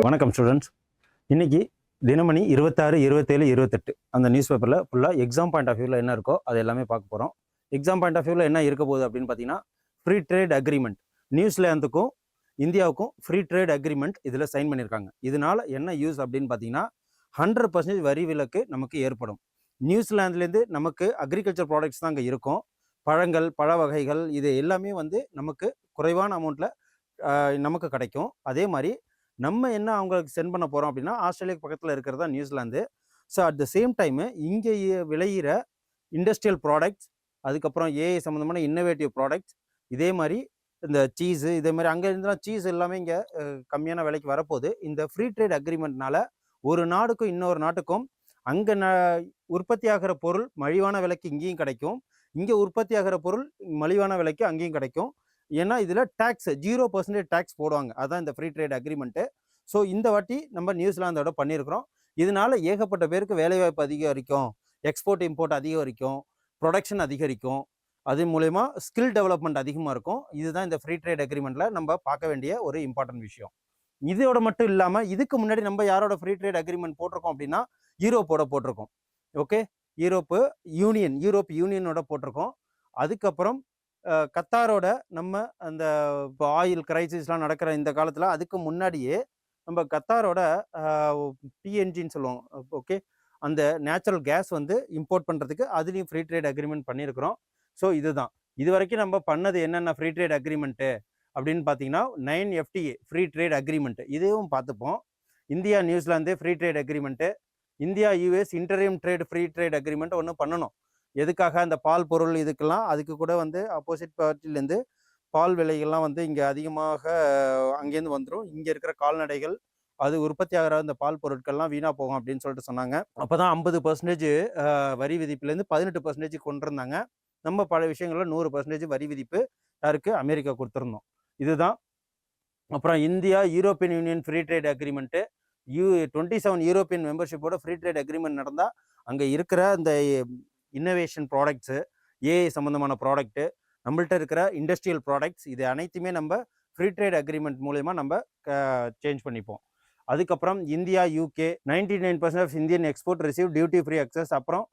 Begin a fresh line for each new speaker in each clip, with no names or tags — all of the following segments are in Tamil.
வணக்கம் ஸ்டூடெண்ட்ஸ். இன்னைக்கு தினமணி 26, 27, 28 அந்த நியூஸ் பேப்பரில் ஃபுல்லாக எக்ஸாம் பாயிண்ட் ஆஃப் வியூவில் என்ன இருக்கோ அது எல்லாமே பார்க்க போகிறோம். எக்ஸாம் பாயிண்ட் ஆஃப் வியூவில் என்ன இருக்க போகுது அப்படின்னு பார்த்தீங்கன்னா, ஃப்ரீ ட்ரேட் அக்ரிமெண்ட் நியூசிலாந்துக்கும் இந்தியாவுக்கும் ஃப்ரீ ட்ரேட் அக்ரிமெண்ட் இதில் சைன் பண்ணியிருக்காங்க. இதனால என்ன யூஸ் அப்படின்னு பார்த்தீங்கன்னா, 100% வரி விலக்கு நமக்கு ஏற்படும். நியூசிலாந்துலேருந்து நமக்கு அக்ரிகல்ச்சர் ப்ராடக்ட்ஸ் தான் அங்கே இருக்கும். பழங்கள், பழ வகைகள் இது எல்லாமே வந்து நமக்கு குறைவான அமௌண்ட்டில் நமக்கு கிடைக்கும். அதே மாதிரி நம்ம என்ன அவங்களுக்கு சென்ட் பண்ண போகிறோம் அப்படின்னா, ஆஸ்திரேலியாவுக்கு பக்கத்தில் இருக்கிறது தான் New Zealand. So at the same time இங்கே விளையிற இண்டஸ்ட்ரியல் ப்ராடக்ட்ஸ், அதுக்கப்புறம் ஏஐ சம்மந்தமான இன்னோவேட்டிவ் ப்ராடக்ட்ஸ், இதே மாதிரி இந்த சீஸு இதே மாதிரி அங்கே இருந்தால் சீஸ் எல்லாமே இங்கே கம்மியான விலைக்கு வரப்போகுது. இந்த ஃப்ரீ ட்ரேட் அக்ரிமெண்ட்னால ஒரு நாடுக்கும் இன்னொரு நாட்டுக்கும் அங்கே உற்பத்தி ஆகிற பொருள் மலிவான விலைக்கு இங்கேயும் கிடைக்கும், இங்கே உற்பத்தி ஆகிற பொருள் மலிவான விலைக்கு அங்கேயும் கிடைக்கும். ஏன்னா இதில் டேக்ஸ் 0% டேக்ஸ் போடுவாங்க. அதுதான் இந்த ஃப்ரீ ட்ரேட் அக்ரிமெண்ட்டு. ஸோ இந்த வாட்டி நம்ம நியூசிலாந்தோட பண்ணியிருக்கிறோம். இதனால ஏகப்பட்ட பேருக்கு வேலைவாய்ப்பு அதிகரிக்கும், எக்ஸ்போர்ட் இம்போர்ட் அதிகரிக்கும், ப்ரொடக்ஷன் அதிகரிக்கும், அது மூலயமா ஸ்கில் டெவலப்மெண்ட் அதிகமாக இருக்கும். இதுதான் இந்த ஃப்ரீ ட்ரேட் அக்ரிமெண்ட்டில் நம்ம பார்க்க வேண்டிய ஒரு இம்பார்ட்டன்ட் விஷயம். இதோட மட்டும் இல்லாமல் இதுக்கு முன்னாடி நம்ம யாரோட ஃப்ரீ ட்ரேட் அக்ரிமெண்ட் போட்டிருக்கோம் அப்படின்னா, யூரோப்போட போட்டிருக்கோம். ஓகே, யூரோப் யூனியனோட போட்டிருக்கோம். அதுக்கப்புறம் கத்தாரோட நம்ம அந்த இப்போ ஆயில் கிரைசிஸ்லாம் நடக்கிற இந்த காலத்தில் அதுக்கு முன்னாடியே நம்ம கத்தாரோட பிஎன்ஜின்னு சொல்லுவோம். ஓகே, அந்த நேச்சுரல் கேஸ் வந்து இம்போர்ட் பண்ணுறதுக்கு அதுலேயும் ஃப்ரீ ட்ரேட் அக்ரிமெண்ட் பண்ணியிருக்கிறோம். ஸோ இதுதான் இது வரைக்கும் நம்ம பண்ணது என்னென்ன ஃப்ரீ ட்ரேட் அக்ரிமெண்ட்டு அப்படின்னு பார்த்தீங்கன்னா, 9 FTA ஃப்ரீ ட்ரேட் அக்ரிமெண்ட் இதுவும் பார்த்துப்போம். India New Zealand free trade agreement, India US interim trade free trade agreement ஒன்று பண்ணணும். எதுக்காக? அந்த பால் பொருள் இதுக்கெல்லாம் அதுக்கு கூட வந்து ஆப்போசிட் பார்ட்டிலேருந்து பால் விலைகள்லாம் வந்து இங்கே அதிகமாக அங்கேருந்து வந்துடும். இங்கே இருக்கிற கால்நடைகள் அது உற்பத்தி ஆகிற அந்த பால் பொருட்கள்லாம் வீணாக போகும் அப்படின்னு சொல்லிட்டு சொன்னாங்க. அப்போ தான் 50% வரி விதிப்புலேருந்து 18% கொண்டு இருந்தாங்க. நம்ம பல விஷயங்களில் 100% வரி விதிப்பு யாருக்கு? அமெரிக்கா கொடுத்துருந்தோம். இதுதான். அப்புறம் India European union free trade agreement 27 European மெம்பர்ஷிப்போட ஃப்ரீ ட்ரேட் அக்ரிமெண்ட் நடந்தால் அங்கே இருக்கிற இந்த இன்னோவேஷன் ப்ராடக்ட்ஸு, ஏஐ சம்மந்தமான ப்ராடக்ட்டு, நம்மள்ட்ட இருக்கிற இண்டஸ்ட்ரியல் ப்ராடக்ட்ஸ் இது அனைத்துமே நம்ம ஃப்ரீ ட்ரேட் அக்ரிமெண்ட் மூலயமா நம்ம சேஞ்ச் பண்ணிப்போம். அதுக்கப்புறம் India UK 99% of Indian export receive duty free access. அப்புறம்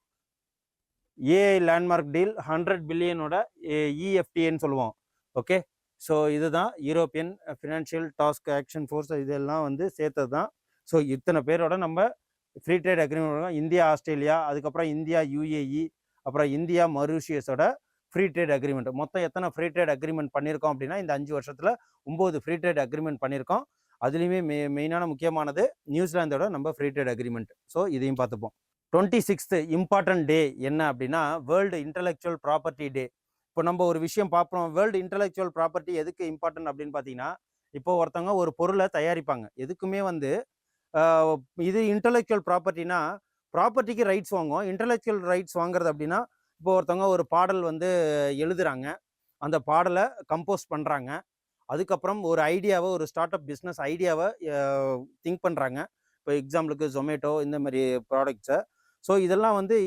ஏஐ லேண்ட்மார்க் டீல் 100 பில்லியனோட EFTAன்னு சொல்லுவோம். ஓகே, ஸோ இதுதான் European financial task action force, இதெல்லாம் வந்து சேர்த்தது தான். ஸோ இத்தனை பேரோட நம்ம free trade agreement India Australia, அதுக்கப்புறம் இந்தியா UAE, அப்புறம் இந்தியா மொரீஷியஸோட ஃப்ரீ ட்ரேட் அக்ரிமெண்ட். மொத்தம் எத்தனை ஃப்ரீ ட்ரேட் அக்ரிமெண்ட் பண்ணியிருக்கோம் அப்படின்னா, இந்த 5 வருஷத்தில் 9 ஃப்ரீ ட்ரேட் அக்ரிமெண்ட் பண்ணியிருக்கோம். அதுலேயுமே மெயினான முக்கியமானது நியூசிலாந்தோட நம்ம ஃப்ரீ ட்ரேட் அக்ரிமெண்ட். ஸோ இதையும் பார்த்துப்போம். 26th இம்பார்ட்டன்ட் டே என்ன அப்படின்னா, வேர்ல்டு இன்டலெக்சுவல் ப்ராப்பர்ட்டி டே. இப்போ நம்ம ஒரு விஷயம் பார்ப்போம். வேர்ல்டு இன்டலெக்சுவல் ப்ராப்பர்ட்டி எதுக்கு இம்பார்ட்டன்ட் அப்படின்னு பார்த்தீங்கன்னா, இப்போ ஒருத்தவங்க ஒரு பொருளை தயாரிப்பாங்க. எதுக்குமே வந்து இது இன்டலெக்சுவல் ப்ராப்பர்ட்டினா ப்ராப்பர்ட்டிக்கு ரைட்ஸ் வாங்குவோம். இன்டலெக்சுவல் ரைட்ஸ் வாங்குறது அப்படின்னா, இப்போ ஒருத்தவங்க ஒரு பாடல் வந்து எழுதுறாங்க, அந்த பாடலை கம்போஸ் பண்ணுறாங்க, அதுக்கப்புறம் ஒரு ஐடியாவை, ஒரு ஸ்டார்ட் அப் பிஸ்னஸ் ஐடியாவை திங்க் பண்ணுறாங்க. இப்போ எக்ஸாம்பிளுக்கு ஜொமேட்டோ இந்த மாதிரி ப்ராடக்ட்ஸை. ஸோ இதெல்லாம் வந்து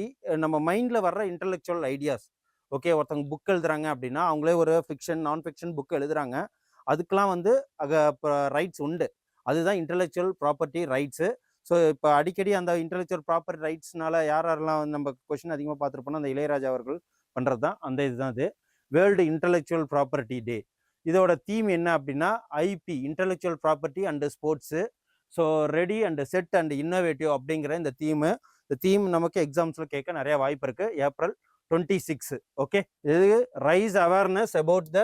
நம்ம மைண்டில் வர்ற இன்டலெக்சுவல் ஐடியாஸ். ஓகே, ஒருத்தவங்க புக் எழுதுறாங்க அப்படின்னா அவங்களே ஒரு ஃபிக்ஷன் நான் ஃபிக்ஷன் புக் எழுதுறாங்க, அதுக்கெலாம் வந்து ரைட்ஸ் உண்டு. அதுதான் இன்டலெக்சுவல் ப்ராப்பர்ட்டி ரைட்ஸு. ஸோ இப்போ அடிக்கடி அந்த இன்டலெக்சுவல் ப்ராப்பர்ட்டி ரைட்ஸ்னால யாரெல்லாம் நம்ம கொஷின் அதிகமாக பார்த்துருப்போம்னா, அந்த இளையராஜா அவர்கள் பண்ணுறது தான் அந்த இதுதான் இது வேர்ல்டு இன்டலெக்சுவல் ப்ராப்பர்ட்டி டே. இதோட தீம் என்ன அப்படின்னா, IP intellectual property and sports. So ready and set and innovative அப்படிங்கிற இந்த தீம் நமக்கு எக்ஸாம்ஸில் கேட்க நிறைய வாய்ப்பு இருக்குது. April 26. ஓகே, இது raise awareness about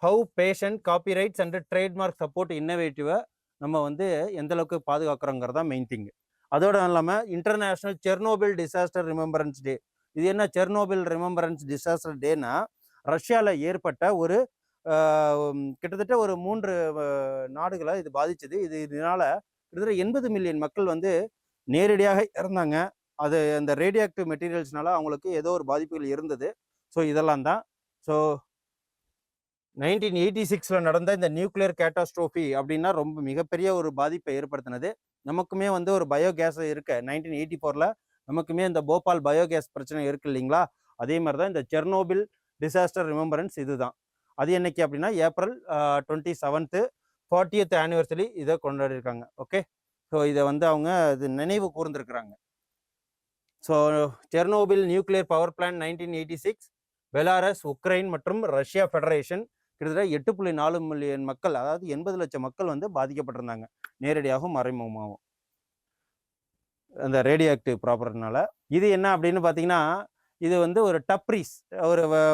how patent copyrights and trademark support இன்னோவேட்டிவை நம்ம வந்து எந்த அளவுக்கு பாதுகாக்கிறோங்கிறதா மெயின் திங். அதோட இல்லாமல் international Chernobyl disaster remembrance day. இது என்ன செர்னோபில் ரிமெம்பரன்ஸ் டிசாஸ்டர் டேனா, ரஷ்யாவில் ஏற்பட்ட ஒரு கிட்டத்தட்ட ஒரு 3 நாடுகளை இது பாதிச்சது. இதனால கிட்டத்தட்ட 80 மில்லியன் மக்கள் வந்து நேரடியாக இறந்தாங்க. அது அந்த ரேடியோ ஆக்டிவ் மெட்டீரியல்ஸ்னால அவங்களுக்கு ஏதோ ஒரு பாதிப்புகள் இருந்தது. ஸோ இதெல்லாம் தான். ஸோ 1986 நடந்த இந்த நியூக்ளியர் கேட்டாஸ்ட்ரோஃபி அப்படின்னா ரொம்ப மிகப்பெரிய ஒரு பாதிப்பை ஏற்படுத்தினது. நமக்குமே வந்து ஒரு பயோகேஸ் இருக்க 1984 நமக்குமே இந்த போபால் பயோகேஸ் பிரச்சனை இருக்கு இல்லைங்களா, அதே மாதிரி தான் இந்த செர்னோபில் டிசாஸ்டர் ரிமெம்பரன்ஸ் இதுதான். அது என்னைக்கு அப்படின்னா ஏப்ரல் 27th 40th ஆனிவர்சரி இதை கொண்டாடிருக்காங்க. ஓகே, ஸோ இதை வந்து அவங்க இது நினைவு கூர்ந்திருக்கிறாங்க. So Chernobyl nuclear power plant 1986, Belarus, Ukraine மற்றும் ரஷ்யா ஃபெடரேஷன் கிட்டத்தட்ட 8.4 மில்லியன் மக்கள், அதாவது 80 லட்சம் மக்கள் வந்து பாதிக்கப்பட்டிருந்தாங்க, நேரடியாகவும் மறைமுகமாகவும் அந்த ரேடியோ ஆக்டிவ் ப்ராப்பர்னால. இது என்ன அப்படின்னு பார்த்தீங்கன்னா, இது வந்து ஒரு டப்ரீஸ்,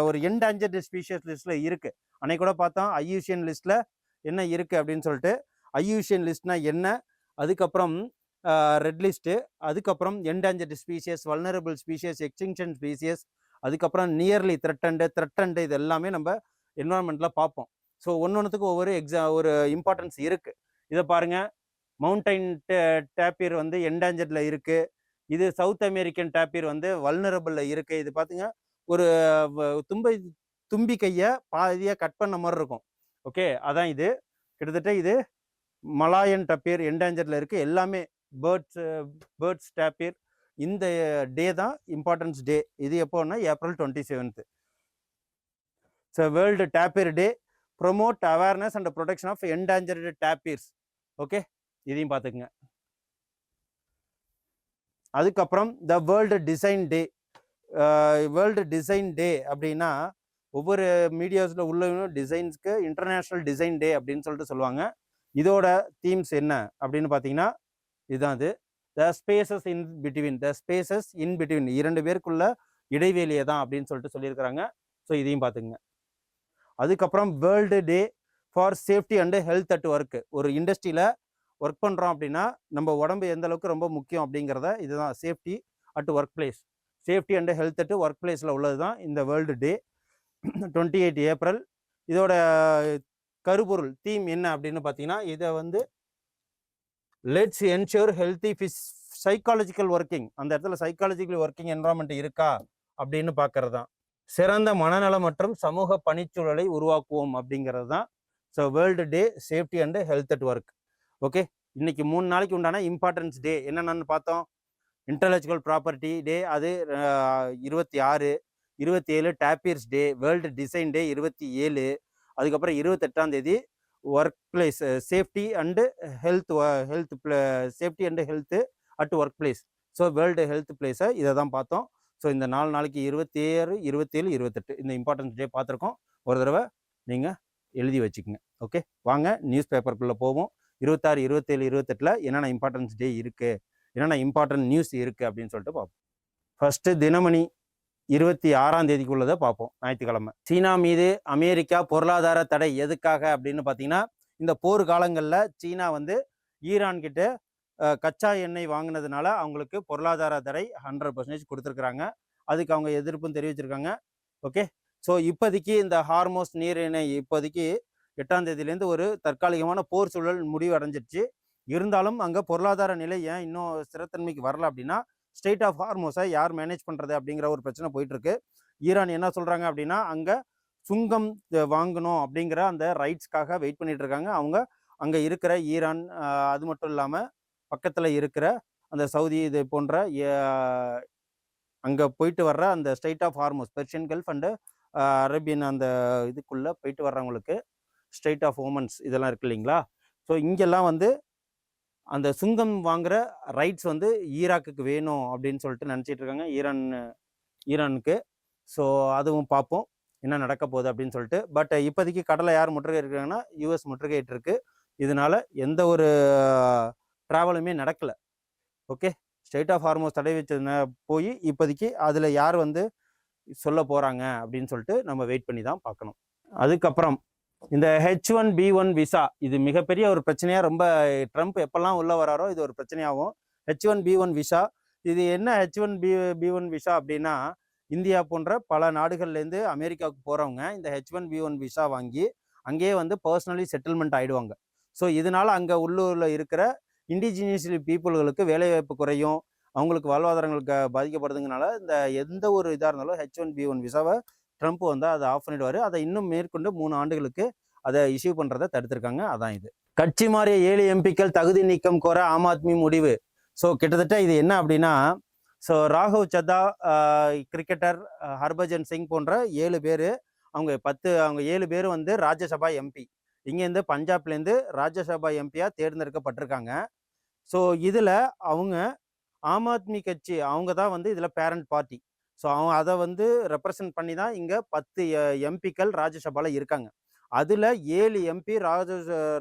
ஒரு என்டாஞ்சர்டு ஸ்பீஷியஸ் லிஸ்ட்ல இருக்கு. அன்னைக்கு கூட பார்த்தோம் ஐயூசிஎன் லிஸ்ட்ல என்ன இருக்கு அப்படின்னு சொல்லிட்டு. ஐயூசிஎன் லிஸ்ட்னா என்ன, அதுக்கப்புறம் ரெட் லிஸ்ட்டு, அதுக்கப்புறம் endangered species, vulnerable species, extinction species, அதுக்கப்புறம் நியர்லி த்ரெட்டன்டு இது எல்லாமே நம்ம என்வரான்மெண்ட்ல பார்ப்போம். ஸோ ஒன்னொன்றுத்துக்கு ஒவ்வொரு ஒரு இம்பார்ட்டன்ஸ் இருக்கு. இதை பாருங்க, மவுண்டைன் டேப்பீர் வந்து என்டாஞ்சர்ட்ல இருக்கு. இது சவுத் அமெரிக்கன் டேப்பீர் வந்து வல்னரபிள்ல இருக்கு. இது பாத்தீங்க ஒரு தும்பி கையை பாதியா கட் பண்ண மாதிரி இருக்கும். ஓகே, அதான் இது. கிட்டத்தட்ட இது மலாயன் டேப்பீர் என்டாஞ்சர்ட்ல இருக்கு. எல்லாமே பேர்ட்ஸ் டேப்பீர். இந்த டே தான் இம்பார்ட்டன்ஸ் டே. இது எப்போன்னா April 27th. So world tapir day, promote awareness and protection of endangered tapirs. Okay, இதையும் பார்த்துக்குங்க. அதுக்கப்புறம் the world design day. World design day அப்படின்னா ஒவ்வொரு மீடியாஸில் உள்ள டிசைன்ஸ்க்கு இன்டர்நேஷ்னல் டிசைன் டே அப்படின்னு சொல்லிட்டு சொல்லுவாங்க. இதோட தீம்ஸ் என்ன அப்படின்னு பார்த்தீங்கன்னா இதுதான். இது த ஸ்பேசஸ் இன் பிட்வீன், இரண்டு பேருக்குள்ள இடைவெளியை தான் அப்படின்னு சொல்லிட்டு சொல்லியிருக்கிறாங்க. ஸோ இதையும் பார்த்துக்குங்க. அதுக்கப்புறம் world day for safety and health at work. ஒரு இண்டஸ்ட்ரியில் ஒர்க் பண்ணுறோம் அப்படின்னா நம்ம உடம்பு எந்த அளவுக்கு ரொம்ப முக்கியம் அப்படிங்கிறத இதுதான் safety at work place. Safety and health at work பிளேஸில் உள்ளது தான் இந்த வேர்ல்டு டே 28 ஏப்ரல். இதோட கருப்பொருள் தீம் என்ன அப்படின்னு பார்த்தீங்கன்னா, இதை வந்து let's ensure healthy psychological working, அந்த இடத்துல சைக்காலஜிக்கல் ஒர்க்கிங் என்வரான்மெண்ட் இருக்கா அப்படின்னு பார்க்கறது தான். சிறந்த மனநலம் மற்றும் சமூக பணிச்சூழலை உருவாக்குவோம் அப்படிங்கிறது தான். So world day safety and health at work. Okay, இன்னைக்கு 3 நாளைக்கு உண்டான இம்பார்ட்டன்ஸ் டே என்னென்னு பார்த்தோம். இன்டெலெக்சுவல் ப்ராப்பர்ட்டி டே, அது 26. 27 டேப்பீர்ஸ் டே, வேர்ல்டு டிசைன் டே 27. அதுக்கப்புறம் 28ஆம் தேதி work place safety and health safety and health at work place. So world health பிளேஸை இதை தான் பார்த்தோம். ஸோ இந்த 4 நாளைக்கு 26, 27, 28 இந்த இம்பார்ட்டன்ஸ் டே பார்த்துருக்கோம். ஒரு தடவை நீங்கள் எழுதி வச்சுக்கோங்க. ஓகே, வாங்க நியூஸ் பேப்பருக்குள்ளே போவோம். 26, 27, 28 என்னென்ன இம்பார்ட்டன்ஸ் டே இருக்குது, என்னென்ன இம்பார்ட்டன்ட் நியூஸ் இருக்குது அப்படின்னு சொல்லிட்டு பார்ப்போம். ஃபர்ஸ்ட்டு தினமணி 26ஆம் தேதிக்குள்ளதை பார்ப்போம், ஞாயிற்றுக்கிழமை. சீனா மீது அமெரிக்கா பொருளாதார தடை எதுக்காக அப்படின்னு பார்த்தீங்கன்னா, இந்த போர் காலங்களில் சீனா வந்து ஈரான் கிட்ட கச்சா எண்ணெய் வாங்கினதுனால அவங்களுக்கு பொருளாதார தடை 100% கொடுத்துருக்குறாங்க. அதுக்கு அவங்க எதிர்ப்பும் தெரிவிச்சிருக்காங்க. ஓகே, ஸோ இப்போதைக்கு இந்த ஹார்மோஸ் நீரிணை இப்போதைக்கு 8ஆம் தேதியிலேருந்து ஒரு தற்காலிகமான போர் சூழல் முடிவு அடைஞ்சிருச்சு. இருந்தாலும் அங்கே பொருளாதார நிலை ஏன் இன்னும் ஸ்திரத்தன்மைக்கு வரல அப்படின்னா, ஸ்டேட் ஆஃப் ஹார்மோஸை யார் மேனேஜ் பண்ணுறது அப்படிங்கிற ஒரு பிரச்சனை போயிட்டு இருக்கு. ஈரான் என்ன சொல்கிறாங்க அப்படின்னா, அங்கே சுங்கம் வாங்கணும் அப்படிங்கிற அந்த ரைட்ஸ்க்காக வெயிட் பண்ணிட்டு இருக்காங்க. அவங்க அங்கே இருக்கிற ஈரான், அது மட்டும் இல்லாமல் பக்கத்தில் இருக்கிற அந்த சவுதி இது போன்ற அங்கே போயிட்டு வர்ற அந்த state of Hormuz, Persian Gulf and Arabian அந்த இதுக்குள்ளே போயிட்டு வர்றவங்களுக்கு ஸ்டேட் ஆஃப் ஓமன்ஸ் இதெல்லாம் இருக்கு இல்லைங்களா. ஸோ இங்கெல்லாம் வந்து அந்த சுங்கம் வாங்குற ரைட்ஸ் வந்து ஈராக்குக்கு வேணும் அப்படின்னு சொல்லிட்டு நினச்சிட்டு இருக்காங்க ஈரானுக்கு. ஸோ அதுவும் பார்ப்போம் என்ன நடக்க போகுது அப்படின்னு சொல்லிட்டு. பட் இப்போதைக்கு கடலை யார் முற்றுகை இருக்காங்கன்னா, யூஎஸ் முற்றுகையிட்டு இருக்கு. இதனால எந்த ஒரு ட்ராவலுமே நடக்கலை. ஓகே, ஸ்டேட் ஆஃப் ஹார்மோஸ் தடை வச்சது போய் இப்போதைக்கு அதில் யார் வந்து சொல்ல போகிறாங்க அப்படின்னு சொல்லிட்டு நம்ம வெயிட் பண்ணி தான் பார்க்கணும். அதுக்கப்புறம் இந்த H1B1 விசா, இது மிகப்பெரிய ஒரு பிரச்சனையாக, ரொம்ப ட்ரம்ப் எப்பெல்லாம் உள்ள வராரோ இது ஒரு பிரச்சனையாகும். H1B1 விசா, இது என்ன H1B1 விசா அப்படின்னா, இந்தியா போன்ற பல நாடுகள்லேருந்து அமெரிக்காவுக்கு போகிறவங்க இந்த H1B1 விசா வாங்கி அங்கேயே வந்து பர்சனலி செட்டில்மெண்ட் ஆகிடுவாங்க. ஸோ இதனால அங்கே உள்ளூரில் இருக்கிற இண்டிஜினியஸ் பீப்புள்களுக்கு வேலைவாய்ப்பு குறையும், அவங்களுக்கு வாழ்வாதாரங்களுக்கு பாதிக்கப்படுதுங்கனால இந்த எந்த ஒரு இதாக இருந்தாலும் H1B1 விசாவை ட்ரம்ப் வந்து அதை ஆஃப் பண்ணிடுவார். அதை இன்னும் மேற்கொண்டு 3 ஆண்டுகளுக்கு அதை இஷ்யூ பண்ணுறதை தடுத்திருக்காங்க. அதான் இது. கட்சி மாறிய 7 எம்பிக்கள் தகுதி நீக்கம் கோர ஆம் ஆத்மி முடிவு. ஸோ கிட்டத்தட்ட இது என்ன அப்படின்னா, ஸோ ராகவ் சதா, கிரிக்கெட்டர் ஹர்பஜன் சிங் போன்ற 7 பேர், அவங்க 7 பேர் வந்து ராஜ்யசபா எம்பி. இங்கேருந்து பஞ்சாப்லேருந்து ராஜ்யசபா எம்பியாக தேர்ந்தெடுக்கப்பட்டிருக்காங்க. ஸோ இதில் அவங்க ஆம் ஆத்மி கட்சி அவங்க தான் வந்து இதில் பேரண்ட் பார்ட்டி. ஸோ அவங்க அதை வந்து ரெப்ரசன்ட் பண்ணி தான் இங்கே 10 எம்பிக்கள் ராஜ்யசபாவில் இருக்காங்க. அதில் 7 எம்பி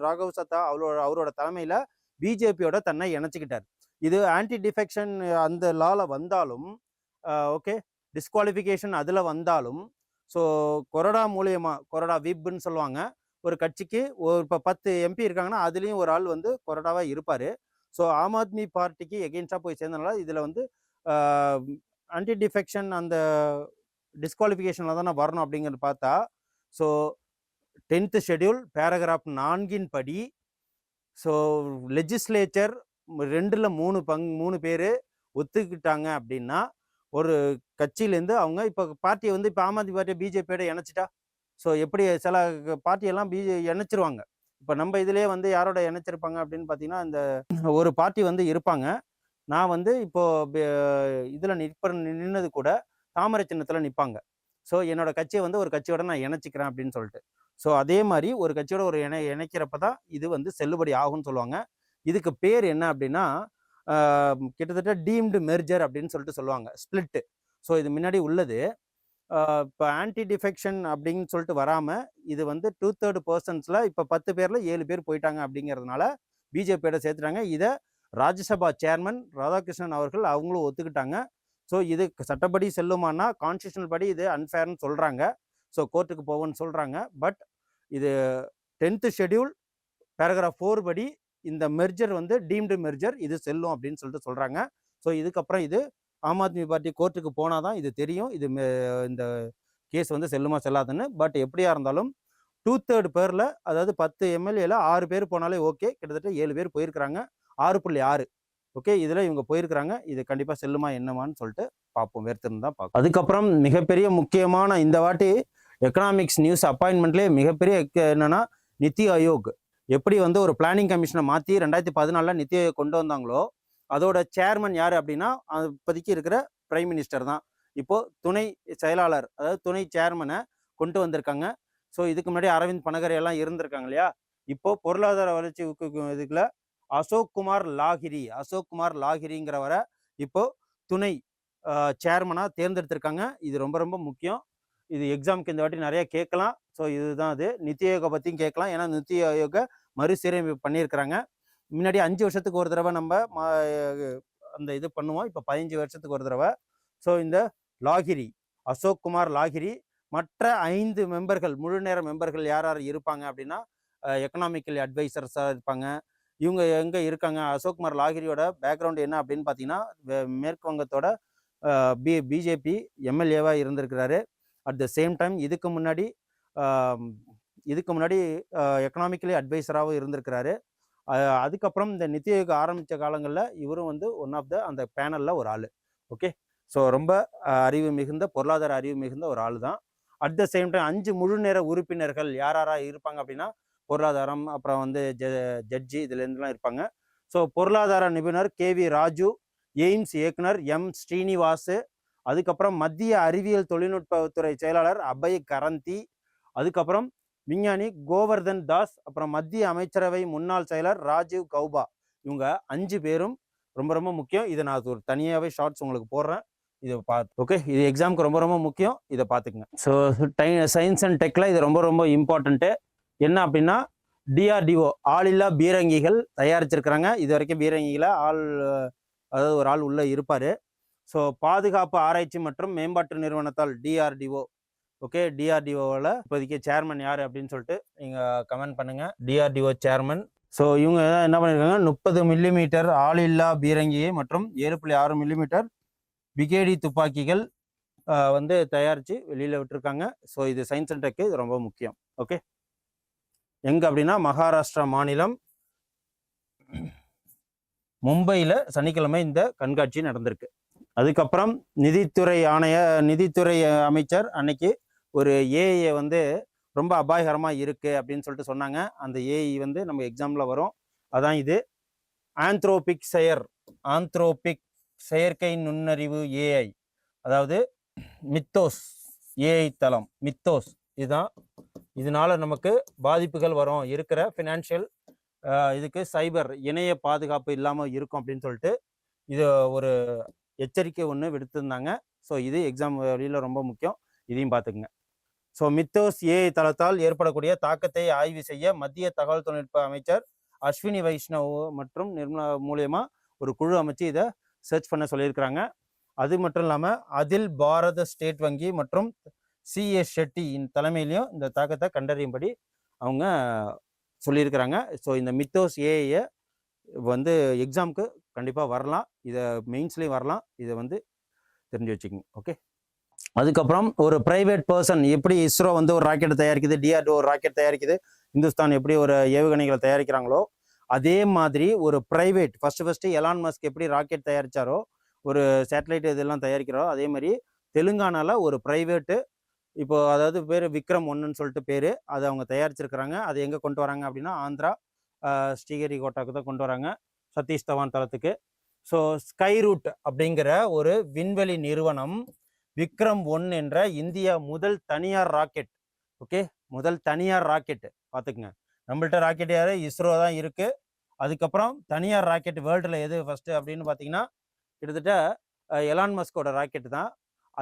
ராகவ் சத்தா அவரோட தலைமையில் பிஜேபியோட தன்னை இணைச்சிக்கிட்டார். இது ஆன்டி டிஃபெக்ஷன் அந்த லால வந்தாலும், ஓகே, டிஸ்குவாலிஃபிகேஷன் அதில் வந்தாலும், ஸோ கொறடா மூலியமாக, கொறடா விப்னு சொல்லுவாங்க, ஒரு கட்சிக்கு இப்போ 10 எம்பி இருக்காங்கன்னா அதுலேயும் ஒரு ஆள் வந்து கொறடாவாக இருப்பார். ஸோ ஆம் ஆத்மி பார்ட்டிக்கு எகெயின்ஸ்டாக போய் சேர்ந்தனால இதில் வந்து ஆன்டி டிஃபெக்ஷன் அந்த டிஸ்குவாலிஃபிகேஷனில் தானே வரணும் அப்படிங்கிறது பார்த்தா, ஸோ 10th ஷெட்யூல் பேராகிராஃப் 4 படி, ஸோ லெஜிஸ்லேச்சர் 2ல் 3 பேர் ஒத்துக்கிட்டாங்க அப்படின்னா ஒரு கட்சியிலேருந்து அவங்க இப்போ பார்ட்டியை வந்து இப்போ ஆம் ஆத்மி பார்ட்டியை பிஜேபியோட இணைச்சிட்டா, ஸோ எப்படி சில பார்ட்டியெல்லாம் இணைச்சிருவாங்க. இப்போ நம்ம இதிலே வந்து யாரோட இணைச்சிருப்பாங்க அப்படின்னு பார்த்தீங்கன்னா, இந்த ஒரு பார்ட்டி வந்து இருப்பாங்க. நான் வந்து இப்போது இதில் நின்னது கூட தாமரை சின்னத்தில் நிற்பாங்க. ஸோ என்னோட கட்சியை வந்து ஒரு கட்சியோட நான் இணைச்சிக்கிறேன் அப்படின்னு சொல்லிட்டு. ஸோ அதே மாதிரி ஒரு கட்சியோட ஒரு இணைக்கிறப்ப தான் இது வந்து செல்லுபடி ஆகும்னு சொல்லுவாங்க. இதுக்கு பேர் என்ன அப்படின்னா, கிட்டத்தட்ட டீம்டு மெர்ஜர் அப்படின்னு சொல்லிட்டு சொல்லுவாங்க, ஸ்பிளிட்டு. ஸோ இது முன்னாடி உள்ளது. இப்போ ஆன்டி டிஃபெக்ஷன் அப்படின்னு சொல்லிட்டு வராமல் இது வந்து 2/3 பர்சன்ஸில் இப்போ 10 பேரில் 7 பேர் போயிட்டாங்க அப்படிங்கிறதுனால பிஜேபியோட சேர்த்துட்டாங்க. இதை ராஜ்யசபா சேர்மன் ராதாகிருஷ்ணன் அவர்கள் அவங்களும் ஒத்துக்கிட்டாங்க. ஸோ இது சட்டப்படி செல்லுமானா, கான்ஸ்டியூஷனல் படி இது அன்ஃபேர்னு சொல்கிறாங்க. ஸோ கோர்ட்டுக்கு போவோன்னு சொல்கிறாங்க. பட் இது 10th ஷெட்யூல் பேராகிராஃப் 4 படி இந்த மெர்ஜர் வந்து டீம்டு மெர்ஜர், இது செல்லும் அப்படின்னு சொல்லிட்டு சொல்கிறாங்க. ஸோ இதுக்கப்புறம் இது ஆம் ஆத்மி பார்ட்டி கோர்ட்டுக்கு போனால் தான் இது தெரியும், இது இந்த கேஸ் வந்து செல்லுமா செல்லாதுன்னு. பட் எப்படியா இருந்தாலும் 2/3 பேரில், அதாவது 10 எம்எல்ஏல 6 பேர் போனாலே ஓகே. கிட்டத்தட்ட 7 பேர் போயிருக்கிறாங்க, 6.6. ஓகே, இதில் இவங்க போயிருக்கிறாங்க. இது கண்டிப்பாக செல்லுமா என்னமான்னு சொல்லிட்டு பார்ப்போம், வேர்த்திருந்து தான் பார்ப்போம். அதுக்கப்புறம் மிகப்பெரிய முக்கியமான இந்த வாட்டி எக்கனாமிக்ஸ் நியூஸ் அப்பாயின்மெண்ட்லேயே மிகப்பெரிய என்னன்னா, நித்தி ஆயோக் எப்படி வந்து ஒரு பிளானிங் கமிஷனை மாற்றி 2014 நித்தி ஆயோக் கொண்டு வந்தாங்களோ, அதோட சேர்மன் யார் அப்படின்னா இப்போதைக்கு இருக்கிற பிரைம் மினிஸ்டர் தான். இப்போது துணை செயலாளர், அதாவது துணை சேர்மனை கொண்டு வந்திருக்காங்க. ஸோ இதுக்கு முன்னாடி அரவிந்த் பனகர் எல்லாம் இருந்திருக்காங்க இல்லையா. இப்போது பொருளாதார வளர்ச்சி இதுக்குள்ள அசோக் குமார் லாகிரிங்கிறவரை இப்போ துணை சேர்மனாக தேர்ந்தெடுத்திருக்காங்க. இது ரொம்ப ரொம்ப முக்கியம். இது எக்ஸாமுக்கு இந்த வாட்டி நிறைய கேட்கலாம். ஸோ இதுதான் அது. நித்தி ஆயோகை பற்றியும் கேட்கலாம், ஏன்னா நித்தி ஆயோகை மறுசீரமைப்பு பண்ணியிருக்கிறாங்க. முன்னாடி 5 வருஷத்துக்கு ஒரு தடவை நம்ம அந்த இது பண்ணுவோம், இப்போ 15 வருஷத்துக்கு ஒரு தடவை. ஸோ இந்த அசோக் குமார் லாகிரி மற்ற 5 மெம்பர்கள், முழு நேர மெம்பர்கள் யார் யார் இருப்பாங்க அப்படின்னா, எக்கனாமிக்கல் அட்வைசர்ஸாக இருப்பாங்க. இவங்க எங்கே இருக்காங்க? அசோக் குமார் லாகிரியோட பேக்ரவுண்ட் என்ன அப்படின்னு பார்த்தீங்கன்னா, மேற்கு வங்கத்தோட பிஜேபி எம்எல்ஏவாக இருந்திருக்கிறாரு. அட் த சேம் டைம் இதுக்கு முன்னாடி எக்கனாமிக்கலி அட்வைசராகவும் இருந்திருக்கிறாரு. அதுக்கப்புறம் இந்த நித்தி ஆயோக் ஆரம்பித்த காலங்களில் இவரும் வந்து ஒன் ஆஃப் அந்த பேனலில் ஒரு ஆள். ஓகே, ஸோ ரொம்ப பொருளாதார அறிவு மிகுந்த ஒரு ஆள் தான். அட் த சேம் டைம் 5 முழு நேர உறுப்பினர்கள் யாராக இருப்பாங்க அப்படின்னா, பொருளாதாரம், அப்புறம் வந்து ஜட்ஜி, இதுலேருந்துலாம் இருப்பாங்க. ஸோ பொருளாதார நிபுணர் கேவி ராஜு, எய்ம்ஸ் இயக்குனர் எம் ஸ்ரீனிவாஸ், அதுக்கப்புறம் மத்திய அறிவியல் தொழில்நுட்பத்துறை செயலாளர் அபய் கரந்தி, அதுக்கப்புறம் விஞ்ஞானி கோவர்தன் தாஸ், அப்புறம் மத்திய அமைச்சரவை முன்னாள் செயலர் ராஜீவ் கௌபா. இவங்க 5 பேரும் ரொம்ப ரொம்ப முக்கியம். இதை நான் ஒரு தனியாகவே ஷார்ட்ஸ் உங்களுக்கு போடுறேன், இதை பார்த்து. ஓகே, இது எக்ஸாமுக்கு ரொம்ப ரொம்ப முக்கியம், இதை பார்த்துக்குங்க. ஸோ சயின்ஸ் அண்ட் டெக்கில் இது ரொம்ப ரொம்ப இம்பார்ட்டண்ட்டு. என்ன அப்படின்னா, டிஆர்டிஓ ஆளில்லா பீரங்கிகள் தயாரிச்சிருக்கிறாங்க. இது வரைக்கும் பீரங்கிகளை அதாவது ஒரு ஆள் உள்ளே இருப்பார். ஸோ பாதுகாப்பு ஆராய்ச்சி மற்றும் மேம்பாட்டு நிறுவனத்தால் டிஆர்டிஓ. ஓகே, டிஆர்டிஓவில் இப்போதைக்கு சேர்மன் யார் அப்படின்னு சொல்லிட்டு நீங்கள் கமெண்ட் பண்ணுங்கள். DRDO chairman. ஸோ இவங்க என்ன பண்ணியிருக்காங்க, 30 மில்லிமீட்டர் ஆளில்லா பீரங்கி மற்றும் 7.6 மில்லிமீட்டர் பிகேடி துப்பாக்கிகள் வந்து தயாரித்து வெளியில் விட்டுருக்காங்க. ஸோ இது சயின்ஸ் அண்ட் டெக்கு, இது ரொம்ப முக்கியம். ஓகே, எங்கே அப்படின்னா மகாராஷ்டிரா மாநிலம் மும்பையில் சனிக்கிழமை இந்த கண்காட்சி நடந்திருக்கு. அதுக்கப்புறம் நிதித்துறை அமைச்சர் அன்னைக்கு ஒரு ஏஐ வந்து ரொம்ப அபாயகரமாக இருக்குது அப்படின்னு சொல்லிட்டு சொன்னாங்க. அந்த ஏஐ வந்து நம்ம எக்ஸாமில் வரும். அதான் இது ஆந்த்ரோபிக் செயற்கை நுண்ணறிவு ஏஐ, அதாவது மித்தோஸ் ஏஐ தளம், மித்தோஸ். இதுதான், இதனால நமக்கு பாதிப்புகள் வரும், இருக்கிற ஃபினான்ஷியல் இதுக்கு சைபர் இணைய பாதுகாப்பு இல்லாமல் இருக்கும் அப்படின்னு சொல்லிட்டு இது ஒரு எச்சரிக்கை ஒன்று விடுத்திருந்தாங்க. ஸோ இது எக்ஸாம் வழியில் ரொம்ப முக்கியம், இதையும் பார்த்துக்குங்க. ஸோ மித்தோஸ் ஏஐ தளத்தால் ஏற்படக்கூடிய தாக்கத்தை ஆய்வு செய்ய மத்திய தகவல் தொழில்நுட்ப அமைச்சர் அஸ்வினி வைஷ்ணவ் மற்றும் நிர்மலா மூலியமா ஒரு குழு அமைச்சு இதை சர்ச் பண்ண சொல்லியிருக்கிறாங்க. அது மட்டும் இல்லாமல் அதில் பாரத ஸ்டேட் வங்கி மற்றும் சிஎஸ் ஷெட்டி தலைமையிலையும் இந்த தாக்கத்தை கண்டறியும்படி அவங்க சொல்லியிருக்கிறாங்க. ஸோ இந்த மித்தோஸ் ஏஐயை வந்து எக்ஸாமுக்கு கண்டிப்பாக வரலாம், இதை மெயின்ஸ்லேயும் வரலாம், இதை வந்து தெரிஞ்சு வச்சுக்கோங்க. ஓகே. அதுக்கப்புறம் ஒரு பிரைவேட் பர்சன் எப்படி இஸ்ரோ வந்து ஒரு ராக்கெட் தயாரிக்குது, டிஆர்டிஓ ஒரு ராக்கெட் தயாரிக்குது, இந்துஸ்தான் எப்படி ஒரு ஏவுகணைகளை தயாரிக்கிறாங்களோ அதே மாதிரி ஒரு பிரைவேட் ஃபஸ்ட்டு எலான் மஸ்க் எப்படி ராக்கெட் தயாரித்தாரோ, ஒரு சேட்டலைட் இதெல்லாம் தயாரிக்கிறோ, அதே மாதிரி தெலுங்கானாவில் ஒரு ப்ரைவேட்டு இப்போ அதாவது பேர் விக்ரம் 1ன்னு சொல்லிட்டு பேர், அதை அவங்க தயாரிச்சிருக்கிறாங்க. அது எங்கே கொண்டு வராங்க அப்படின்னா ஆந்திரா ஸ்ரீஹரிகோட்டாவுக்கு தான் கொண்டு வராங்க, சதீஷ் தவான் தளத்துக்கு. ஸோ ஸ்கை ரூட் அப்படிங்கிற ஒரு விண்வெளி நிறுவனம் விக்ரம் 1 என்ற இந்தியா முதல் தனியார் ராக்கெட், ஓகே, முதல் தனியார் ராக்கெட் பார்த்துக்குங்க. நம்மள்ட்ட ராக்கெட் யார், இஸ்ரோ தான் இருக்குது. அதுக்கப்புறம் தனியார் ராக்கெட் வேர்ல்டில் எது ஃபஸ்ட்டு அப்படின்னு பார்த்தீங்கன்னா கிட்டத்தட்ட எலான் மஸ்கோட ராக்கெட்டு தான்.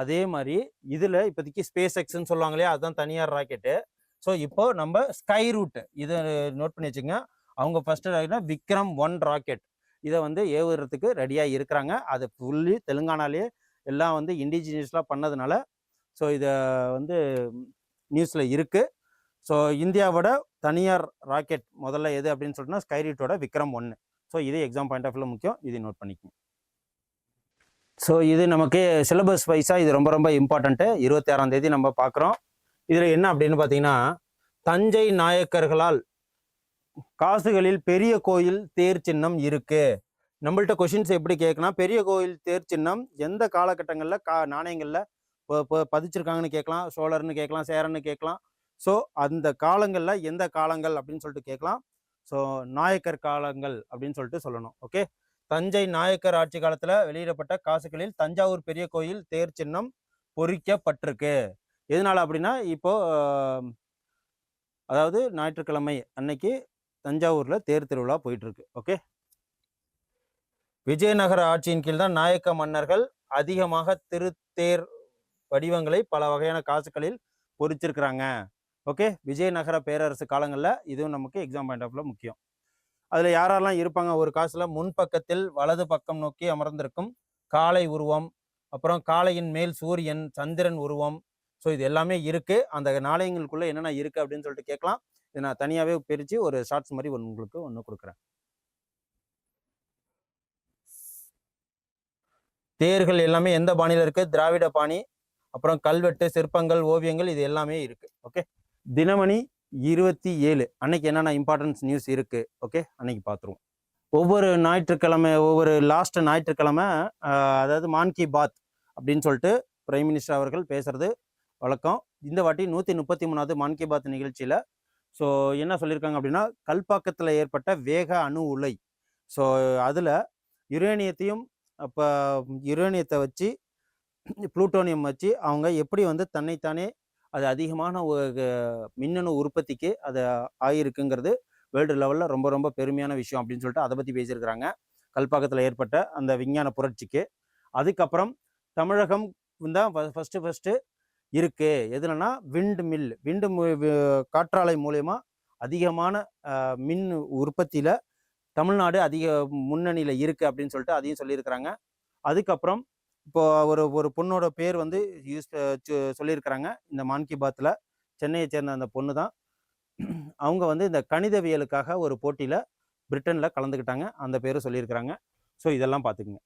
அதே மாதிரி இதில் இப்போதைக்கு ஸ்பேஸ் எக்ஸ்ன்னு சொல்லுவாங்க இல்லையா, அதுதான் தனியார் ராக்கெட்டு. ஸோ இப்போ நம்ம ஸ்கை ரூட் இதை நோட் பண்ணி வச்சுங்க. அவங்க ஃபஸ்ட்டு ராக்கெட்னா விக்ரம் 1 ராக்கெட், இதை வந்து ஏவுறதுக்கு ரெடியாக இருக்கிறாங்க. அது ஃபுல்லி தெலுங்கானாலே எல்லாம் வந்து இண்டிஜினியஸ்லாம் பண்ணதுனால ஸோ இதை வந்து நியூஸில் இருக்குது. ஸோ இந்தியாவோட தனியார் ராக்கெட் முதல்ல எது அப்படின்னு சொல்லிட்டுனா ஸ்கை ரூட்டோட விக்ரம் 1. ஸோ இது எக்ஸாம் பாயிண்ட் ஆஃப் வியூவில் முக்கியம், இதை நோட் பண்ணிக்கோங்க. ஸோ இது நமக்கு சிலபஸ் வைஸாக இது ரொம்ப ரொம்ப இம்பார்ட்டண்ட்டு. 26ஆம் தேதி நம்ம பார்க்குறோம். இதில் என்ன அப்படின்னு பார்த்தீங்கன்னா, தஞ்சை நாயக்கர்களால் காசுகளில் பெரிய கோயில் தேர் சின்னம் இருக்கு. நம்மள்ட்ட கொஷின்ஸ் எப்படி கேட்கலாம், பெரிய கோயில் தேர் சின்னம் எந்த காலகட்டங்களில் நாணயங்களில் பதிச்சிருக்காங்கன்னு கேட்கலாம், சோழர்னு கேட்கலாம், சேரன்னு கேட்கலாம். ஸோ அந்த காலங்களில் எந்த காலங்கள் அப்படின்னு சொல்லிட்டு கேட்கலாம். ஸோ நாயக்கர் காலங்கள் அப்படின்னு சொல்லிட்டு சொல்லணும். ஓகே. தஞ்சை நாயக்கர் ஆட்சி காலத்தில் வெளியிடப்பட்ட காசுகளில் தஞ்சாவூர் பெரிய கோயில் தேர் சின்னம் பொறிக்கப்பட்டிருக்கு. எதனால அப்படின்னா, இப்போ அதாவது ஞாயிற்றுக்கிழமை அன்னைக்கு தஞ்சாவூரில் தேர் திருவிழா போயிட்டுருக்கு. ஓகே. விஜயநகர ஆட்சியின் கீழ் தான் நாயக்க மன்னர்கள் அதிகமாக திருத்தேர் வடிவங்களை பல வகையான காசுகளில் பொறிச்சிருக்கிறாங்க. ஓகே. விஜயநகர பேரரசு காலங்களில் இதுவும் நமக்கு எக்ஸாம் பாயிண்ட் ஆஃப் வியூவில் முக்கியம். அதில் யாரெல்லாம் இருப்பாங்க, ஒரு காசில் முன்பக்கத்தில் வலது பக்கம் நோக்கி அமர்ந்திருக்கும் காளை உருவம், அப்புறம் காளையின் மேல் சூரியன் சந்திரன் உருவம். ஸோ இது எல்லாமே இருக்குது. அந்த நாணயங்களுக்குள்ளே என்னென்ன இருக்குது அப்படின்னு சொல்லிட்டு கேட்கலாம். இதை நான் தனியாகவே பிரித்து ஒரு ஷார்ட்ஸ் மாதிரி உங்களுக்கு ஒன்று கொடுக்குறேன். தேர்கள் எல்லாமே எந்த பாணியில் இருக்குது, திராவிட பாணி. அப்புறம் கல்வெட்டு, சிற்பங்கள், ஓவியங்கள், இது எல்லாமே இருக்குது. ஓகே. தினமணி 27 அன்னைக்கு என்னென்ன இம்பார்ட்டன்ஸ் நியூஸ் இருக்குது, ஓகே, அன்னைக்கு பார்த்துருவோம். ஒவ்வொரு ஞாயிற்றுக்கிழமை, ஒவ்வொரு லாஸ்ட் ஞாயிற்றுக்கிழமை அதாவது மான் கி பாத் அப்படின்னு சொல்லிட்டு பிரைம் மினிஸ்டர் அவர்கள் பேசுறது வழக்கம். இந்த வாட்டி 133வது மான் கி பாத் நிகழ்ச்சியில் ஸோ என்ன சொல்லியிருக்காங்க அப்படின்னா, கல்பாக்கத்தில் ஏற்பட்ட வேக அணு உலை. ஸோ அதில் யுரேனியத்தையும் அப்போ யுரேனியத்தை வச்சு புளூட்டோனியம் வச்சு அவங்க எப்படி வந்து தன்னைத்தானே அது அதிகமான மின்னணு உற்பத்திக்கு அது ஆகியிருக்குங்கிறது வேர்ல்டு லெவலில் ரொம்ப ரொம்ப பெருமையான விஷயம் அப்படின்னு சொல்லிட்டு அதை பற்றி பேசியிருக்கிறாங்க. கல்பாக்கத்தில் ஏற்பட்ட அந்த விஞ்ஞான புரட்சிக்கு. அதுக்கப்புறம் தமிழகம் தான் ஃபஸ்ட்டு இருக்குது. எதுலன்னா விண்டு காற்றாலை மூலயமா அதிகமான மின் உற்பத்தியில் தமிழ்நாடு அதிக முன்னணியில் இருக்குது அப்படின்னு சொல்லிட்டு அதையும் சொல்லியிருக்கிறாங்க. அதுக்கப்புறம் இப்போ ஒரு பொண்ணோட பேர் வந்து சொல்லியிருக்கிறாங்க இந்த மான் கி பாத்தில். சென்னையை சேர்ந்த அந்த பொண்ணு தான். அவங்க வந்து இந்த கணிதவியலுக்காக ஒரு போட்டியில் பிரிட்டனில் கலந்துக்கிட்டாங்க. அந்த பேர் சொல்லியிருக்கிறாங்க. ஸோ இதெல்லாம் பார்த்துக்குங்க.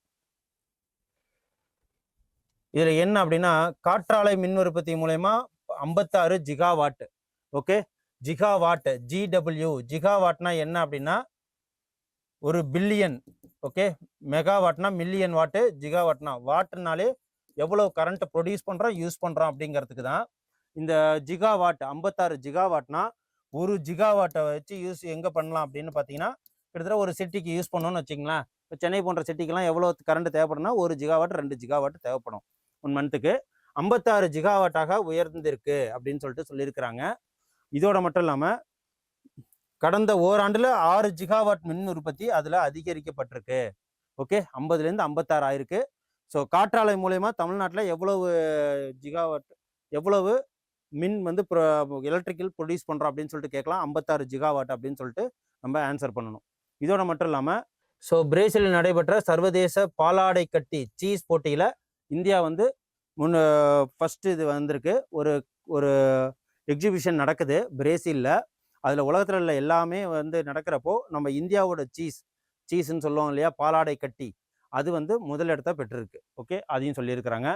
இதில் என்ன அப்படின்னா, காற்றாலை மின் உற்பத்தி மூலயமா 56 ஜிகாவாட். ஓகே. ஜிகாவாட், GW, ஜிகாவாட்னா என்ன அப்படின்னா ஒரு பில்லியன். ஓகே. மெகாவாட்னா மில்லியன் வாட்டு, ஜிகாவாட்னா வாட்டுனாலே எவ்வளோ கரண்ட்டை ப்ரொடியூஸ் பண்ணுறோம், யூஸ் பண்ணுறோம் அப்படிங்கிறதுக்கு தான். இந்த ஜிகாவாட் 56 ஜிகாவாட்னா ஒரு ஜிகாவாட்டை வச்சு யூஸ் எங்கே பண்ணலாம் அப்படின்னு பார்த்தீங்கன்னா, கிட்டத்தட்ட ஒரு சிட்டிக்கு யூஸ் பண்ணோன்னு வச்சிங்களேன். இப்போ சென்னை போன்ற சிட்டிக்கெல்லாம் எவ்வளோ கரண்ட் தேவைப்படும்னா 1 ஜிகாவாட் 2 ஜிகாவாட் தேவைப்படும் 1 மந்த்துக்கு. 56 ஜிகாவாட்டாக உயர்ந்திருக்கு அப்படின்னு சொல்லிட்டு சொல்லியிருக்கிறாங்க. இதோட மட்டும் இல்லாமல் கடந்த ஓராண்டில் 6 ஜிகாவாட் மின் உற்பத்தி அதில் அதிகரிக்கப்பட்டிருக்கு. ஓகே, 50லேருந்து 56 ஆயிருக்கு. ஸோ காற்றாலை மூலயமா தமிழ்நாட்டில் எவ்வளவு ஜிகாவாட் எவ்வளவு மின் வந்து எலக்ட்ரிக்கல் ப்ரொடியூஸ் பண்ணுறோம் அப்படின்னு சொல்லிட்டு கேட்கலாம். 56 ஜிகாவாட் அப்படின்னு சொல்லிட்டு நம்ம ஆன்சர் பண்ணணும். இதோட மட்டும் இல்லாமல் ஸோ பிரேசிலில் நடைபெற்ற சர்வதேச பாலாடை கட்டி சீஸ் போட்டியில் இந்தியா வந்து ஃபஸ்ட்டு இது வந்திருக்கு. ஒரு எக்ஸிபிஷன் நடக்குது பிரேசிலில். அதில் உலகத்தில் உள்ள எல்லாமே வந்து நடக்கிறப்போ நம்ம இந்தியாவோட சீஸ்ன்னு சொல்லுவோம் இல்லையா, பாலாடை கட்டி, அது வந்து முதலிடத்தை பெற்றிருக்கு. ஓகே, அதையும் சொல்லியிருக்கிறாங்க.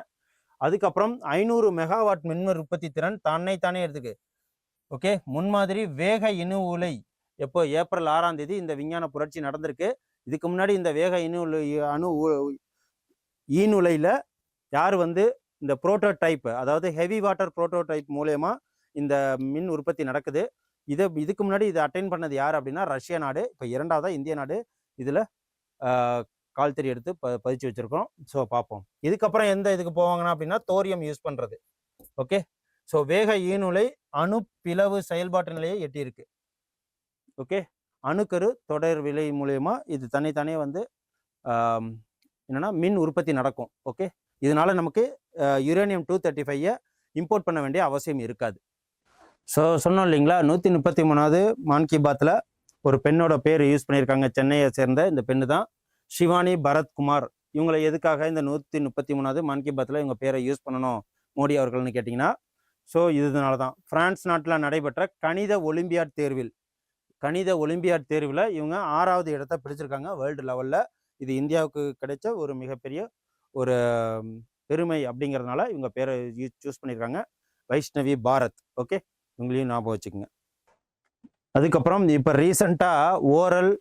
அதுக்கப்புறம் 500 மெகாவாட் மின் உற்பத்தி திறன் தானே இருக்கு. ஓகே, முன்மாதிரி வேக இணு உலை எப்போ ஏப்ரல் 6ஆம் தேதி இந்த விஞ்ஞான புரட்சி நடந்திருக்கு. இதுக்கு முன்னாடி இந்த வேக ஈனுலையில் யார் வந்து இந்த புரோட்டோடைப், அதாவது ஹெவி வாட்டர் புரோட்டோடைப் மூலயமா இந்த மின் உற்பத்தி நடக்குது. இதுக்கு முன்னாடி இதை அட்டைன் பண்ணது யார் அப்படின்னா ரஷ்யா நாடு. இப்போ 2ஆவதா இந்திய நாடு இதில் கால்தறி எடுத்து பதிச்சு வச்சிருக்கோம். ஸோ பார்ப்போம். இதுக்கப்புறம் எந்த இதுக்கு போவாங்கன்னா அப்படின்னா தோரியம் யூஸ் பண்ணுறது. ஓகே, ஸோ வேக ஈனுலை அணு பிளவு செயல்பாட்டு நிலையை எட்டியிருக்கு. ஓகே, அணுக்கரு தொடர் விலை மூலயமா இது தனித்தனியே வந்து என்னன்னா மின் உற்பத்தி நடக்கும். ஓகே, இதனால நமக்கு யுரேனியம் 235 இம்போர்ட் பண்ண வேண்டிய அவசியம் இருக்காது. ஸோ சொன்னோம் இல்லைங்களா, 133வது மான் கி பாத்தில் ஒரு பெண்ணோட பேர் யூஸ் பண்ணியிருக்காங்க. சென்னையை சேர்ந்த இந்த பெண்ணு தான் ஷிவானி பரத்குமார். இவங்களை எதுக்காக இந்த 133வது மான் கி பாத்தில் இவங்க பேரை யூஸ் பண்ணணும் மோடி அவர்கள்னு கேட்டிங்கன்னா, ஸோ இதனால தான் பிரான்ஸ் நாட்டில் நடைபெற்ற கணித ஒலிம்பியாட் தேர்வில் இவங்க 6வது இடத்தை பிடிச்சிருக்காங்க வேர்ல்டு லெவலில். இது இந்தியாவுக்கு கிடைச்ச ஒரு மிகப்பெரிய ஒரு பெருமை அப்படிங்கிறதுனால இவங்க பேரை சூஸ் பண்ணியிருக்காங்க, வைஷ்ணவி பாரத். ஓகே, இவங்களையும் ஞாபகம் வச்சுக்கோங்க. அதுக்கப்புறம் இப்போ ரீசெண்டாக ஓரல்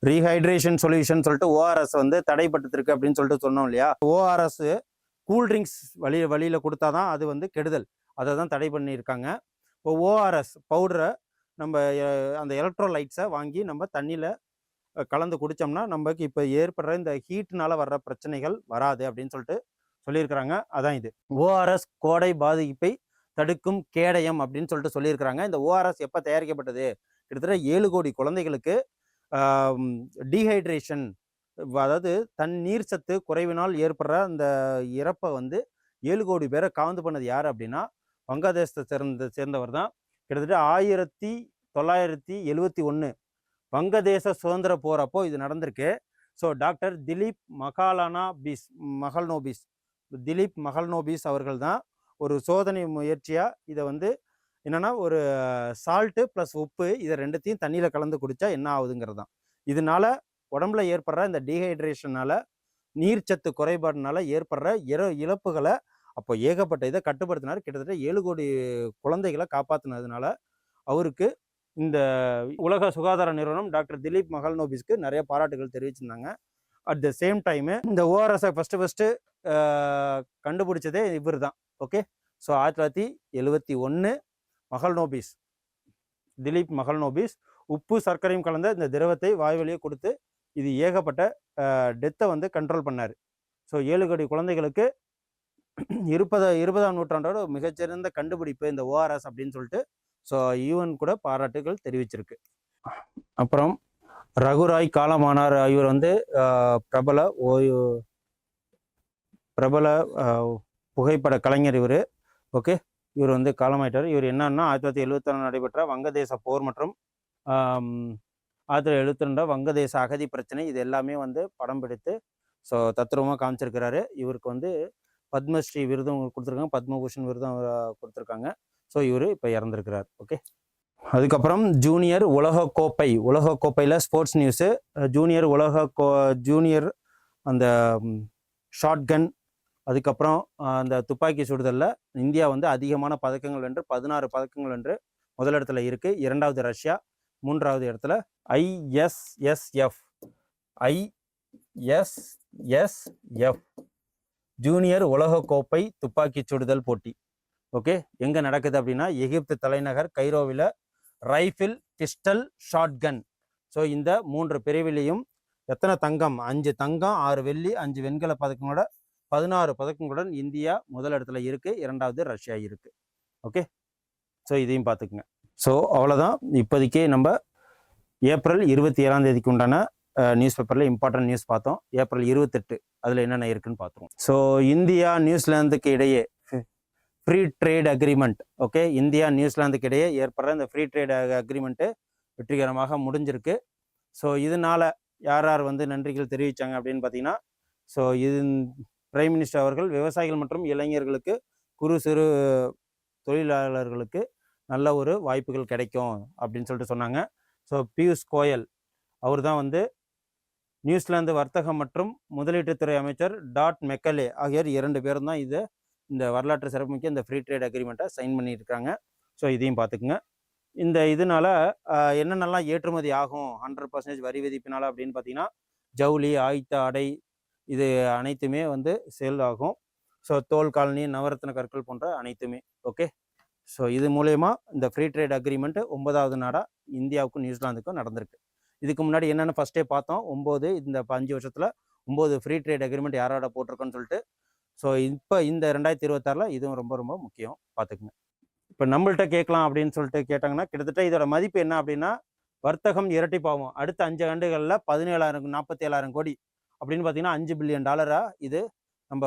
ரீஹைட்ரேஷன் சொல்யூஷன் சொல்லிட்டு ஓஆர்எஸ் வந்து தடைப்பட்டிருக்கு அப்படின்னு சொல்லிட்டு சொன்னோம் இல்லையா. ஓஆர்எஸ் கூல்ட்ரிங்க்ஸ் வழியில் கொடுத்தா தான் அது வந்து கெடுதல், அதை தான் தடை பண்ணியிருக்காங்க. இப்போ ஓஆர்எஸ் பவுடரை நம்ம அந்த எலக்ட்ரோலைட்ஸை வாங்கி நம்ம தண்ணியில் கலந்து குடித்தோம்னா நமக்கு இப்போ ஏற்படுற இந்த ஹீட்னால வர்ற பிரச்சனைகள் வராது அப்படின்னு சொல்லிட்டு சொல்லியிருக்கிறாங்க. அதான் இது ஓஆர்எஸ் கோடை பாதிப்பை தடுக்கும் கேடயம் அப்படின்னு சொல்லிட்டு சொல்லியிருக்கிறாங்க. இந்த ஓஆர்எஸ் எப்போ தயாரிக்கப்பட்டது? கிட்டத்தட்ட 7 கோடி குழந்தைகளுக்கு டீஹைட்ரேஷன், அதாவது நீர் சத்து குறைவினால் ஏற்படுற அந்த இறப்பை வந்து 7 கோடி பேரை காந்து பண்ணது யார் அப்படின்னா வங்கதேசத்தை சேர்ந்தவர் தான். கிட்டத்தட்ட 1971 வங்கதேச சுதந்திர போர் அப்போ இது நடந்திருக்கு. ஸோ டாக்டர் திலீப் மகல்னோபிஸ் அவர்கள் தான் ஒரு சோதனை முயற்சியாக இதை வந்து என்னன்னா ஒரு சால்ட்டு ப்ளஸ் உப்பு இதை ரெண்டுத்தையும் தண்ணியில் கலந்து குடித்தா என்ன ஆகுதுங்கிறது தான். இதனால உடம்புல ஏற்படுற இந்த டீஹைட்ரேஷனால நீர்ச்சத்து குறைபாடுனால ஏற்படுற இழப்புகளை அப்போ ஏகப்பட்ட இதை கட்டுப்படுத்தினார். கிட்டத்தட்ட 7 கோடி குழந்தைகளை காப்பாற்றினதுனால அவருக்கு இந்த உலக சுகாதார நிறுவனம் டாக்டர் திலீப் மகல்னோபிஸ்க்கு நிறைய பாராட்டுகள் தெரிவிச்சிருந்தாங்க. அட் த சேம் டைமு இந்த ஓஆர்எஸை ஃபஸ்ட்டு கண்டுபிடிச்சதே இவர் தான். ஓகே, ஸோ 1971 திலீப் மகல்னோபிஸ் உப்பு சர்க்கரையும் கலந்த இந்த திரவத்தை வாய்வழியே கொடுத்து இது ஏகப்பட்ட டெத்தை வந்து கண்ட்ரோல் பண்ணார். ஸோ 7 கோடி குழந்தைகளுக்கு 20ஆம் நூற்றாண்டோட மிகச்சிறந்த கண்டுபிடிப்பு இந்த ஓஆர்எஸ் அப்படின்னு சொல்லிட்டு ஸோ யூஎன் கூட பாராட்டுகள் தெரிவிச்சிருக்கு. அப்புறம் ரகுராய் காலமானார். இவர் வந்து பிரபல புகைப்பட கலைஞர் இவர். ஓகே, இவர் வந்து காலமாயிட்டார். இவர் என்னன்னா 1976 நடைபெற்ற வங்கதேச போர் மற்றும் 1972 வங்கதேச அகதி பிரச்சனை இது எல்லாமே வந்து படம் பிடித்து ஸோ தத்ரூபமாக காமிச்சிருக்கிறாரு. இவருக்கு வந்து பத்மஸ்ரீ விருதும் கொடுத்துருக்காங்க, பத்மபூஷன் விருதும் கொடுத்துருக்காங்க. ஸோ இவர் இப்போ இறந்துருக்கிறார். ஓகே, அதுக்கப்புறம் ஜூனியர் உலகக்கோப்பையில் ஸ்போர்ட்ஸ் நியூஸு. ஜூனியர் அந்த ஷாட்கன், அதுக்கப்புறம் அந்த துப்பாக்கி சுடுதலில் இந்தியா வந்து அதிகமான பதக்கங்கள் வென்று 16 பதக்கங்கள் வென்று முதலிடத்துல இருக்குது. 2வது ரஷ்யா, 3வது இடத்துல ஐஎஸ்எஸ்எஃப் ஜூனியர் உலகக்கோப்பை துப்பாக்கி சுடுதல் போட்டி. ஓகே, எங்கே நடக்குது அப்படின்னா எகிப்து தலைநகர் கைரோவில் ரைஃபிள், பிஸ்டல், ஷாட்கன் ஸோ இந்த 3 பிரிவிலையும் எத்தனை தங்கம்? 5 தங்கம், 6 வெள்ளி, 5 வெண்கல பதக்கங்களோட 16 பதக்கங்களுடன் இந்தியா முதல் இடத்துல இருக்கு. இரண்டாவது ரஷ்யா இருக்கு. ஓகே, ஸோ இதையும் பார்த்துக்குங்க. ஸோ அவ்வளோதான். இப்போதைக்கு நம்ம ஏப்ரல் 27ஆம் தேதிக்கு உண்டான நியூஸ் பேப்பரில் இம்பார்ட்டன்ட் நியூஸ் பார்த்தோம். ஏப்ரல் 28 அதில் என்னென்ன இருக்குன்னு பார்த்துருவோம். ஸோ இந்தியா நியூசிலாந்துக்கு இடையே free trade agreement. Okay, India நியூசிலாந்துக்கு இடையே ஏற்படுற இந்த ஃப்ரீ ட்ரேட் அக்ரிமெண்ட்டு வெற்றிகரமாக முடிஞ்சிருக்கு. ஸோ இதனால யார் யார் வந்து நன்றிகள் தெரிவித்தாங்க அப்படின்னு பார்த்தீங்கன்னா, ஸோ இது பிரைம் மினிஸ்டர் அவர்கள் விவசாயிகள் மற்றும் இளைஞர்களுக்கு, குறு சிறு தொழிலாளர்களுக்கு நல்ல ஒரு வாய்ப்புகள் கிடைக்கும் அப்படின்னு சொல்லிட்டு சொன்னாங்க. ஸோ பியூஷ் கோயல் அவர் தான் வந்து நியூசிலாந்து வர்த்தகம் மற்றும் முதலீட்டுத்துறை அமைச்சர் டாட் மெக்கலே ஆகியோர் 2 பேரும் தான் இந்த வரலாற்று சிறப்புமிக்க இந்த ஃப்ரீ ட்ரேட் அக்ரிமெண்ட்டை சைன் பண்ணியிருக்காங்க. ஸோ இதையும் பார்த்துக்குங்க. இந்த இதனால என்னென்னலாம் ஏற்றுமதி ஆகும் 100% வரி விதிப்பினால அப்படின்னு பார்த்தீங்கன்னா, ஜவுளி, ஆயத்த ஆடை இது அனைத்துமே வந்து சேல் ஆகும். ஸோ தோல் காலனி, நவரத்ன கற்கள் போன்ற அனைத்துமே. ஓகே, ஸோ இது மூலயமா இந்த ஃப்ரீ ட்ரேட் அக்ரிமெண்ட் 9வது நாடாக இந்தியாவுக்கும் நியூசிலாந்துக்கும் நடந்திருக்கு. இதுக்கு முன்னாடி என்னென்னு ஃபஸ்ட்டே பார்த்தோம். 9 இந்த 5 வருஷத்தில் 9 ஃப்ரீ ட்ரேட் அக்ரிமெண்ட் யாரோட போட்டிருக்கோன்னு சொல்லிட்டு. ஸோ இப்போ இந்த 2026 இதுவும் ரொம்ப ரொம்ப முக்கியம், பார்த்துக்குங்க. இப்போ நம்மள்கிட்ட கேட்கலாம் அப்படின்னு சொல்லிட்டு கேட்டாங்கன்னா, கிட்டத்தட்ட இதோட மதிப்பு என்ன அப்படின்னா, வர்த்தகம் இரட்டிப்பாகும். அடுத்த 5 ஆண்டுகளில் 47,000 கோடி அப்படின்னு பார்த்தீங்கன்னா $5 பில்லியன் இது நம்ம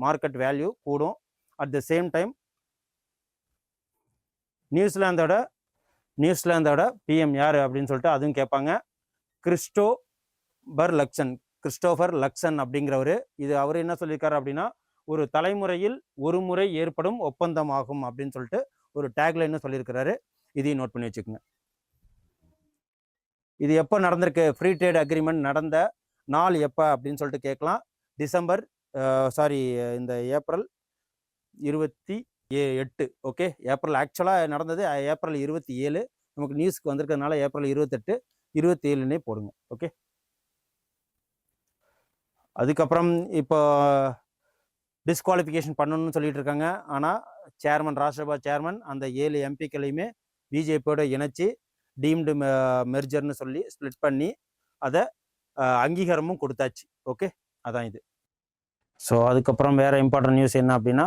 மார்க்கெட் வேல்யூ கூடும். அட் த சேம் டைம் நியூசிலாந்தோட பிஎம் யார் அப்படின்னு சொல்லிட்டு அதுவும் கேட்பாங்க. கிறிஸ்டோபர் லக்சன் அப்படிங்கிறவர். அவர் என்ன சொல்லியிருக்காரு அப்படின்னா, ஒரு தலைமுறையில் ஒரு முறை ஏற்படும் ஒப்பந்தம் ஆகும் அப்படின்னு சொல்லிட்டு ஒரு டேக்லைன்னு சொல்லியிருக்கிறாரு. இதையும் நோட் பண்ணி வச்சுக்கோங்க. இது எப்போ நடந்திருக்கு? ஃப்ரீ ட்ரேட் அக்ரிமெண்ட் நடந்த நாள் எப்போ அப்படின்னு சொல்லிட்டு கேட்கலாம். இந்த ஏப்ரல் 28. ஓகே, ஏப்ரல் ஆக்சுவலாக நடந்தது ஏப்ரல் 27. நமக்கு நியூஸ்க்கு வந்திருக்கிறதுனால ஏப்ரல் 28, 27ன்னே போடுங்க. ஓகே, அதுக்கப்புறம் இப்போ டிஸ்குவாலிஃபிகேஷன் பண்ணணும்னு சொல்லிட்டு இருக்காங்க. ஆனால் ராஜ்யசபா சேர்மன் அந்த 7 எம்பிக்களையுமே பிஜேபியோட இணைச்சி டீம்டு மெர்ஜர்னு சொல்லி ஸ்ப்ளிட் பண்ணி அதை அங்கீகாரமும் கொடுத்தாச்சு. ஓகே, அதான் இது. ஸோ அதுக்கப்புறம் வேறு இம்பார்ட்டன்ட் நியூஸ் என்ன அப்படின்னா,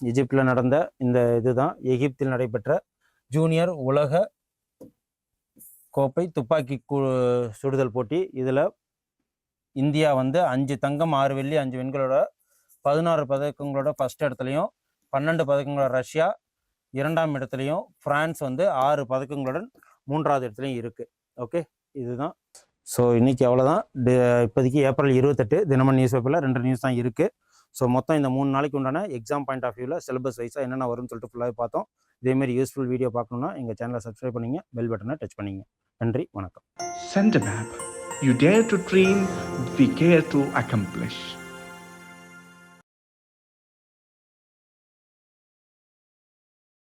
எகிப்தில் நடந்த இந்த இதுதான் எகிப்தில் நடைபெற்ற ஜூனியர் உலக கோப்பை துப்பாக்கி சுடுதல் போட்டி. இதில் இந்தியா வந்து 5 தங்கம், 6 வெள்ளி, 5 வெண்களோட 16 பதக்கங்களோட ஃபர்ஸ்ட் இடத்துலையும், 12 பதக்கங்களோட ரஷ்யா 2ஆம் இடத்துலையும், பிரான்ஸ் வந்து 6 பதக்கங்களுடன் 3வது இடத்துலையும் இருக்குது. ஓகே, இதுதான். ஸோ இன்றைக்கி அவ்வளோதான். இப்போதைக்கு ஏப்ரல் 28 தினமணி நியூஸ் பேப்பரில் 2 நியூஸ் தான் இருக்குது. ஸோ மொத்தம் இந்த 3 நாளைக்கு உண்டான எக்ஸாம் பாயிண்ட் ஆஃப் வியூவில் சிலபஸ் வைஸாக என்னென்ன வரும்னு சொல்லிட்டு ஃபுல்லாகவே பார்த்தோம். இதேமாரி யூஸ்ஃபுல் வீடியோ பார்க்கணுன்னா எங்கள் சேனலை சப்ஸ்கிரைப் பண்ணிங்க, பெல் பட்டனை டச் பண்ணிங்க. நன்றி, வணக்கம்.
Send a map. You dare to dream, we care to accomplish.